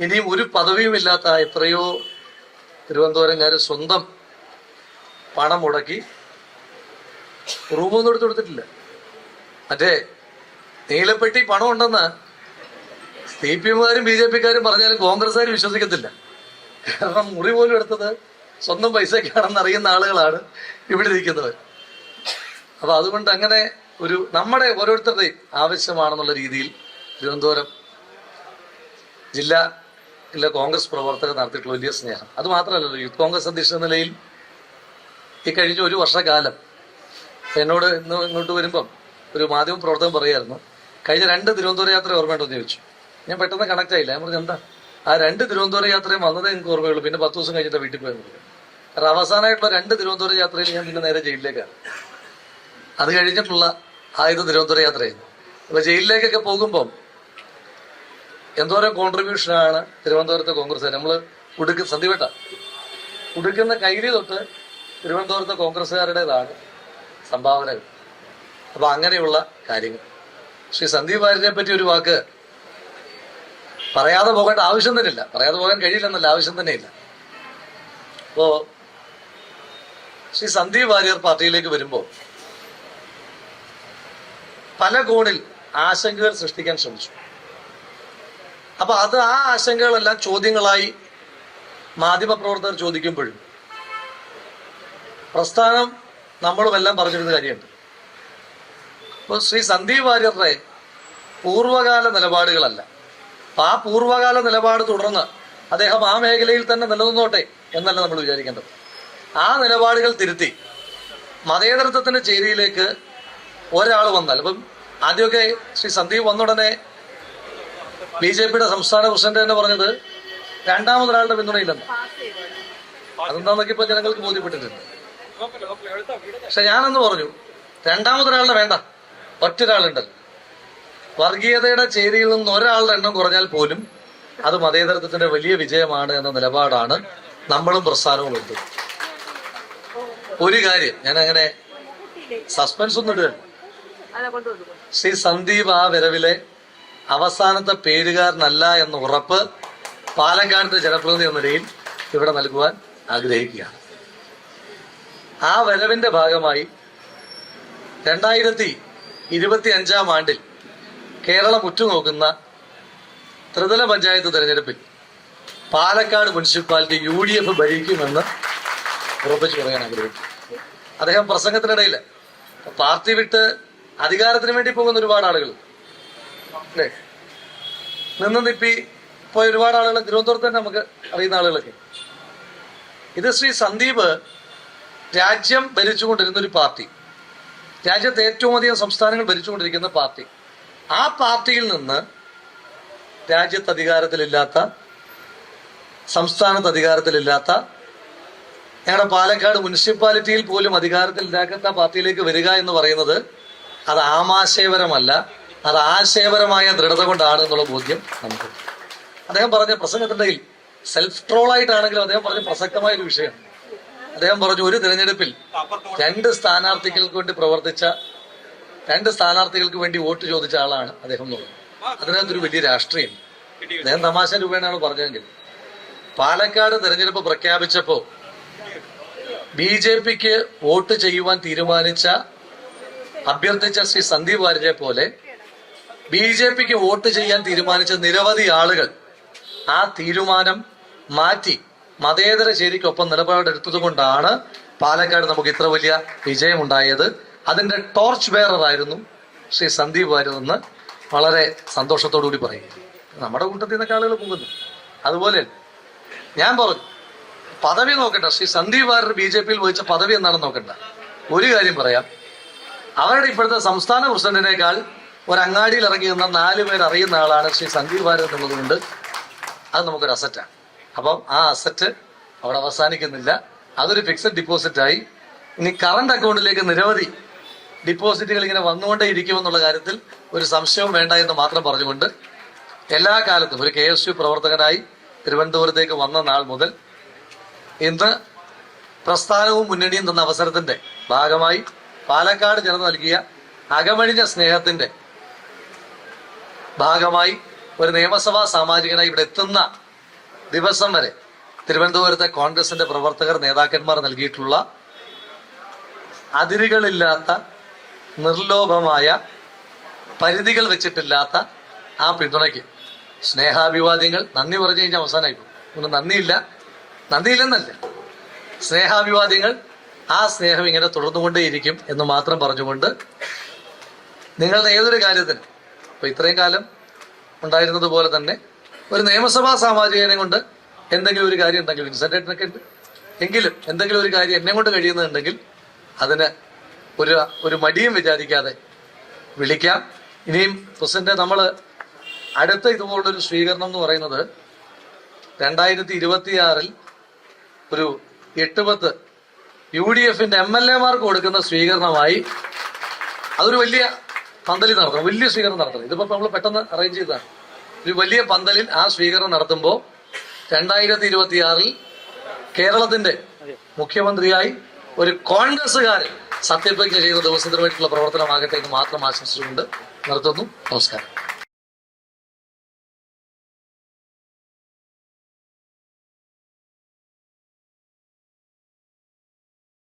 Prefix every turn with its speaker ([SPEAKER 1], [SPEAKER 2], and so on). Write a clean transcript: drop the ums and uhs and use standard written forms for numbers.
[SPEAKER 1] ഇനിയും ഒരു പദവിയുമില്ലാത്ത എത്രയോ തിരുവനന്തപുരംകാർ സ്വന്തം പണം മുടക്കി റൂമൊന്നും എടുത്തു കൊടുത്തിട്ടില്ല. മറ്റേ നീലപ്പെട്ടി പണം ഉണ്ടെന്ന് CPM-കാരും BJP-കാരും പറഞ്ഞാലും കോൺഗ്രസ്സുകാർ വിശ്വസിക്കത്തില്ല. കാരണം മുറി പോലും എടുത്തത് സ്വന്തം പൈസക്കാണെന്ന് അറിയുന്ന ആളുകളാണ് ഇവിടെ ഇരിക്കുന്നവർ. അപ്പൊ അതുകൊണ്ട് അങ്ങനെ ഒരു നമ്മുടെ ഓരോരുത്തരുടെയും ആവശ്യമാണെന്നുള്ള രീതിയിൽ തിരുവനന്തപുരം ജില്ലയിലെ കോൺഗ്രസ് പ്രവർത്തകർ നടത്തിയിട്ടുള്ള വലിയ സ്നേഹം. അത് മാത്രമല്ലല്ലോ, യൂത്ത് കോൺഗ്രസ് അധ്യക്ഷ നിലയിൽ ഈ കഴിഞ്ഞ ഒരു വർഷക്കാലം എന്നോട് ഇങ്ങോട്ട് വരുമ്പം ഒരു മാധ്യമ പ്രവർത്തകൻ പറയായിരുന്നു, കഴിഞ്ഞ 2 തിരുവനന്തപുരം യാത്ര ഓർമ്മയുണ്ടോ എന്ന് ചോദിച്ചു. ഞാൻ പെട്ടെന്ന് കണക്ട് ആയില്ല. ഞാൻ പറഞ്ഞു എന്താ, ആ 2 തിരുവനന്തപുരം യാത്രയും വന്നതേ എനിക്ക് ഓർമ്മയുള്ളൂ, പിന്നെ 10 ദിവസം കഴിഞ്ഞിട്ട് വീട്ടിൽ പോയത്. കാരണം അവസാനമായിട്ടുള്ള 2 തിരുവനന്തപുരം യാത്രയിൽ ഞാൻ പിന്നെ നേരെ ജയിലിലേക്കാണ്. അത് കഴിഞ്ഞിട്ടുള്ള ആദ്യത്തെ തിരുവനന്തപുരം യാത്രയായിരുന്നു. അപ്പൊ ജയിലിലേക്കൊക്കെ പോകുമ്പം എന്തോരം കോൺട്രിബ്യൂഷനാണ് തിരുവനന്തപുരത്തെ കോൺഗ്രസ്. നമ്മൾ സന്ധിവട്ട ഉടുക്കുന്ന കൈലി തൊട്ട് തിരുവനന്തപുരത്തെ കോൺഗ്രസ്സുകാരുടേതാണ് സംഭാവനകൾ. അപ്പൊ അങ്ങനെയുള്ള കാര്യങ്ങൾ. ശ്രീ സന്ദീപ് വാര്യരെ പറ്റി ഒരു വാക്ക് പറയാതെ പോകേണ്ട ആവശ്യം തന്നെ ഇല്ല. പറയാതെ പോകാൻ കഴിയില്ലെന്നല്ല, ആവശ്യം തന്നെ ഇല്ല. അപ്പോ ശ്രീ സന്ദീപ് വാര്യർ പാർട്ടിയിലേക്ക് വരുമ്പോൾ പല കോണിൽ ആശങ്കകൾ സൃഷ്ടിക്കാൻ ശ്രമിച്ചു. അപ്പൊ ആ ആശങ്കകളെല്ലാം ചോദ്യങ്ങളായി മാധ്യമപ്രവർത്തകർ ചോദിക്കുമ്പോഴും പ്രസ്ഥാനം നമ്മളുമെല്ലാം പറഞ്ഞിരുന്ന കാര്യമുണ്ട്. അപ്പോൾ ശ്രീ സന്ദീപ് വാര്യരുടെ പൂർവകാല നിലപാടുകളല്ല, അപ്പൊ ആ പൂർവകാല നിലപാട് തുടർന്ന് അദ്ദേഹം ആ മേഖലയിൽ തന്നെ നിലനിന്നോട്ടെ എന്നല്ല നമ്മൾ വിചാരിക്കേണ്ടത്. ആ നിലപാടുകൾ തിരുത്തി മതേതരത്വത്തിന്റെ ചേരിയിലേക്ക് ഒരാൾ വന്നാൽ, അപ്പം ആദ്യമൊക്കെ ശ്രീ സന്ദീപ് വന്നുടനെ BJP-യുടെ സംസ്ഥാന പ്രസിഡന്റ് തന്നെ പറഞ്ഞത് രണ്ടാമതൊരാളുടെ പിന്തുണയില്ലെന്ന്. അതെന്താന്നൊക്കെ ഇപ്പൊ ജനങ്ങൾക്ക് ബോധ്യപ്പെട്ടിട്ടുണ്ട്. പക്ഷെ ഞാനെന്ന് പറഞ്ഞു, രണ്ടാമതൊരാളുടെ വേണ്ട, ഒറ്റൊരാളുണ്ടല്ലോ. വർഗീയതയുടെ ചേരിയിൽ നിന്ന് ഒരാളുടെ എണ്ണം കുറഞ്ഞാൽ പോലും അത് മതേതരത്വത്തിന്റെ വലിയ വിജയമാണ് എന്ന നിലപാടാണ് നമ്മളും പ്രസ്ഥാനവും എടുത്തത്. ഒരു കാര്യം ഞാൻ അങ്ങനെ സസ്പെൻസ് ഒന്നും ഇടുക, ശ്രീ സന്ദീപ് ആ വരവിലെ അവസാനത്തെ പേരുകാരനല്ല എന്ന ഉറപ്പ് പാലക്കാടിന്റെ ജനപ്രതിനിധി എന്ന നിലയിൽ ഇവിടെ നൽകുവാൻ ആഗ്രഹിക്കുകയാണ്. ആ വരവിന്റെ ഭാഗമായി 2025 ആണ്ടിൽ കേരളം ഉറ്റുനോക്കുന്ന ത്രിതല പഞ്ചായത്ത് തെരഞ്ഞെടുപ്പിൽ പാലക്കാട് മുനിസിപ്പാലിറ്റി UDF ഭരിക്കുമെന്ന് ഉറപ്പിച്ചു പറയാൻ ആഗ്രഹിക്കുന്നു. അദ്ദേഹം പ്രസംഗത്തിനിടയിൽ പാർട്ടി വിട്ട് അധികാരത്തിന് വേണ്ടി പോകുന്ന ഒരുപാട് ആളുകൾ അല്ലേ, നിന്ന് നിപ്പി പോയ ഒരുപാട് ആളുകൾ തിരുവനന്തപുരത്ത് തന്നെ നമുക്ക് അറിയുന്ന ആളുകളൊക്കെ. ഇത് ശ്രീ സന്ദീപ് രാജ്യം ഭരിച്ചുകൊണ്ടിരുന്ന ഒരു പാർട്ടി, രാജ്യത്ത് ഏറ്റവും അധികം സംസ്ഥാനങ്ങൾ ഭരിച്ചുകൊണ്ടിരിക്കുന്ന പാർട്ടി, ആ പാർട്ടിയിൽ നിന്ന് രാജ്യത്ത് അധികാരത്തിലില്ലാത്ത, സംസ്ഥാനത്ത് അധികാരത്തിലില്ലാത്ത, ഞങ്ങളുടെ പാലക്കാട് മുനിസിപ്പാലിറ്റിയിൽ പോലും അധികാരത്തിലില്ലാത്ത പാർട്ടിയിലേക്ക് വരിക എന്ന് പറയുന്നത് അത് ആമാശയപരമല്ല, അത് ആശയപരമായ ദൃഢത കൊണ്ടാണ് എന്നുള്ള ബോധ്യം നമുക്ക്. അദ്ദേഹം പറഞ്ഞ പ്രസംഗത്തിന്റെ സെൽഫ് ട്രോളായിട്ടാണെങ്കിലും അദ്ദേഹം പറഞ്ഞ പ്രസക്തമായ ഒരു വിഷയം. അദ്ദേഹം പറഞ്ഞു, ഒരു തിരഞ്ഞെടുപ്പിൽ 2 സ്ഥാനാർത്ഥികൾക്ക് വേണ്ടി പ്രവർത്തിച്ച, 2 സ്ഥാനാർത്ഥികൾക്ക് വേണ്ടി വോട്ട് ചോദിച്ച ആളാണ് അദ്ദേഹം എന്ന് പറഞ്ഞു. അതിനകത്തൊരു വലിയ രാഷ്ട്രീയം. അദ്ദേഹം തമാശ രൂപേണാണ് പറഞ്ഞതെങ്കിൽ പാലക്കാട് തെരഞ്ഞെടുപ്പ് പ്രഖ്യാപിച്ചപ്പോ BJP-ക്ക് വോട്ട് ചെയ്യുവാൻ അഭ്യർത്ഥിച്ച ശ്രീ സന്ദീപ് വാര്യരെ പോലെ BJP-ക്ക് വോട്ട് ചെയ്യാൻ തീരുമാനിച്ച നിരവധി ആളുകൾ ആ തീരുമാനം മാറ്റി മതേതര ചേരിക്കൊപ്പം നിലപാടെടുത്തത് കൊണ്ടാണ് പാലക്കാട് നമുക്ക് ഇത്ര വലിയ വിജയമുണ്ടായത്. അതിന്റെ ടോർച്ച് ബെയറർ ആയിരുന്നു ശ്രീ സന്ദീപ് വാര്യർ എന്ന് വളരെ സന്തോഷത്തോടു കൂടി പറയും. നമ്മുടെ കൂട്ടത്തിൽ നിന്നൊക്കെ ആളുകൾ പോകുന്നു. അതുപോലെ ഞാൻ പറഞ്ഞു, പദവി നോക്കണ്ട, ശ്രീ സന്ദീപ് വാര്യർ BJP-യിൽ വഹിച്ച പദവി എന്താണെന്ന് നോക്കണ്ട. ഒരു കാര്യം പറയാം, അവരുടെ ഇപ്പോഴത്തെ സംസ്ഥാന പ്രസിഡന്റിനേക്കാൾ ഒരു അങ്ങാടിയിൽ ഇറങ്ങി നിന്ന 4 പേർ അറിയുന്ന ആളാണ് ശ്രീ സന്ദീപ് വാര്യർ എന്നുള്ളത് കൊണ്ട് അത് നമുക്കൊരു അസറ്റാണ്. അപ്പം ആ അസറ്റ് അവിടെ അവസാനിക്കുന്നില്ല, അതൊരു ഫിക്സഡ് ഡെപ്പോസിറ്റായി ഇനി കറണ്ട് അക്കൗണ്ടിലേക്ക് നിരവധി ഡിപ്പോസിറ്റുകൾ ഇങ്ങനെ വന്നുകൊണ്ടേ ഇരിക്കുമെന്നുള്ള കാര്യത്തിൽ ഒരു സംശയവും വേണ്ട എന്ന് മാത്രം പറഞ്ഞുകൊണ്ട് എല്ലാ കാലത്തും ഒരു KSU പ്രവർത്തകനായി തിരുവനന്തപുരത്തേക്ക് വന്ന നാൾ മുതൽ ഇന്ന് പ്രസ്ഥാനവും മുന്നണിയും തന്ന അവസരത്തിന്റെ ഭാഗമായി പാലക്കാട് ജനത നൽകിയ അകമഴിഞ്ഞ സ്നേഹത്തിന്റെ ഭാഗമായി ഒരു നിയമസഭാ സാമാജികനായി ഇവിടെ എത്തുന്ന ദിവസം വരെ തിരുവനന്തപുരത്തെ കോൺഗ്രസിന്റെ പ്രവർത്തകർ നേതാക്കന്മാർ നൽകിയിട്ടുള്ള അതിരുകളില്ലാത്ത നിർലോഭമായ പരിധികൾ വെച്ചിട്ടില്ലാത്ത ആ പിന്തുണയ്ക്ക് സ്നേഹാഭിവാദ്യങ്ങൾ. നന്ദി പറഞ്ഞു കഴിഞ്ഞാൽ അവസാനമായി പോകും. ഒന്നും നന്ദിയില്ലെന്നല്ല, സ്നേഹാഭിവാദ്യങ്ങൾ. ആ സ്നേഹം ഇങ്ങനെ തുടർന്നുകൊണ്ടേയിരിക്കും എന്ന് മാത്രം പറഞ്ഞുകൊണ്ട് നിങ്ങളുടെ ഏതൊരു കാര്യത്തിനും ഇപ്പൊ ഇത്രയും കാലം ഉണ്ടായിരുന്നത് പോലെ തന്നെ ഒരു നിയമസഭാ സാമാജികനെ കൊണ്ട് എന്തെങ്കിലും ഒരു കാര്യം ഉണ്ടെങ്കിൽ, വിൻസെന്റേറ്റനൊക്കെ ഉണ്ട്, എങ്കിലും എന്തെങ്കിലും ഒരു കാര്യം എന്നെ കൊണ്ട് കഴിയുന്നുണ്ടെങ്കിൽ അതിന് ഒരു മടിയും വിചാരിക്കാതെ വിളിക്കാം. ഇനിയും പ്രസിഡന്റ്, നമ്മൾ അടുത്ത ഇതുപോലുള്ളൊരു സ്വീകരണം എന്ന് പറയുന്നത് 2026 ഒരു 8-10 UDFന്റെ MLA-മാർക്ക് കൊടുക്കുന്ന സ്വീകരണമായി അതൊരു വലിയ പന്തലിൽ നടത്തണം, വലിയ സ്വീകരണം നടത്തണം. ഇതിപ്പോ നമ്മൾ പെട്ടെന്ന് അറേഞ്ച് ചെയ്തതാണ്. ഒരു വലിയ പന്തലിൽ ആ സ്വീകരണം നടത്തുമ്പോൾ 2026 കേരളത്തിന്റെ മുഖ്യമന്ത്രിയായി ഒരു കോൺഗ്രസ്സുകാരൻ സത്യപ്രതിജ്ഞ ചെയ്യുന്ന ദിവസത്തിനുവേണ്ടിയിട്ടുള്ള പ്രവർത്തനമാകട്ടെ എന്ന് മാത്രം ആശംസിച്ചുകൊണ്ട് നിർത്തുന്നു. നമസ്കാരം.